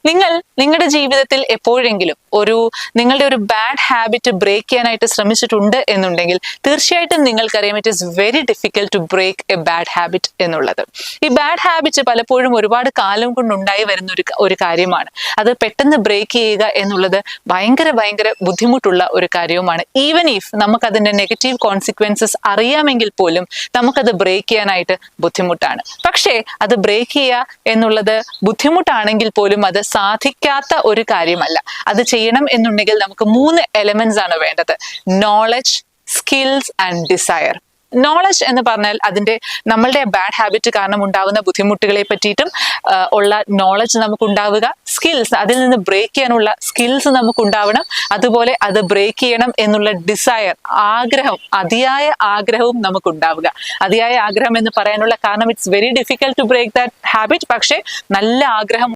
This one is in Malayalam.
നിങ്ങൾ നിങ്ങളുടെ ജീവിതത്തിൽ എപ്പോഴെങ്കിലും നിങ്ങളുടെ ഒരു ബാഡ് ഹാബിറ്റ് ബ്രേക്ക് ചെയ്യാനായിട്ട് ശ്രമിച്ചിട്ടുണ്ട് എന്നുണ്ടെങ്കിൽ തീർച്ചയായിട്ടും നിങ്ങൾക്കറിയാം it is very difficult to break a bad habit എന്നുള്ളത്. ഈ ബാഡ് ഹാബിറ്റ് പലപ്പോഴും ഒരുപാട് കാലം കൊണ്ടുണ്ടായി വരുന്ന ഒരു കാര്യമാണ്. അത് പെട്ടെന്ന് ബ്രേക്ക് ചെയ്യുക എന്നുള്ളത് ഭയങ്കര ബുദ്ധിമുട്ടുള്ള ഒരു കാര്യവുമാണ്. ഈവൻ ഇഫ് നമുക്കതിന്റെ നെഗറ്റീവ് കോൺസിക്വൻസസ് അറിയാമെങ്കിൽ പോലും നമുക്കത് ബ്രേക്ക് ചെയ്യാനായിട്ട് ബുദ്ധിമുട്ടാണ്. പക്ഷേ അത് ബ്രേക്ക് ചെയ്യുക എന്നുള്ളത് ബുദ്ധിമുട്ടാണെങ്കിൽ പോലും അത് സാധിക്കാത്ത ഒരു കാര്യമല്ല. അത് ചെയ്യണം എന്നുണ്ടെങ്കിൽ നമുക്ക് 3 എലമെന്റ്സ് ആണ് വേണ്ടത്: knowledge, skills and desire. Knowledge എന്ന് പറഞ്ഞാൽ നമ്മളുടെ ബാഡ് ഹാബിറ്റ് കാരണം ഉണ്ടാവുന്ന ബുദ്ധിമുട്ടുകളെ പറ്റിയിട്ടും ഉള്ള നോളജ് നമുക്ക് ഉണ്ടാവുക. സ്കിൽസ്, അതിൽ നിന്ന് ബ്രേക്ക് ചെയ്യാനുള്ള സ്കിൽസ് നമുക്ക് ഉണ്ടാവണം. അതുപോലെ അത് ബ്രേക്ക് ചെയ്യണം എന്നുള്ള ഡിസയർ, ആഗ്രഹം, അതിയായ ആഗ്രഹവും നമുക്ക് ഉണ്ടാവുക. അതിയായ ആഗ്രഹം എന്ന് പറയാനുള്ള കാരണം it's very difficult to break that habit. പക്ഷേ നല്ല ആഗ്രഹം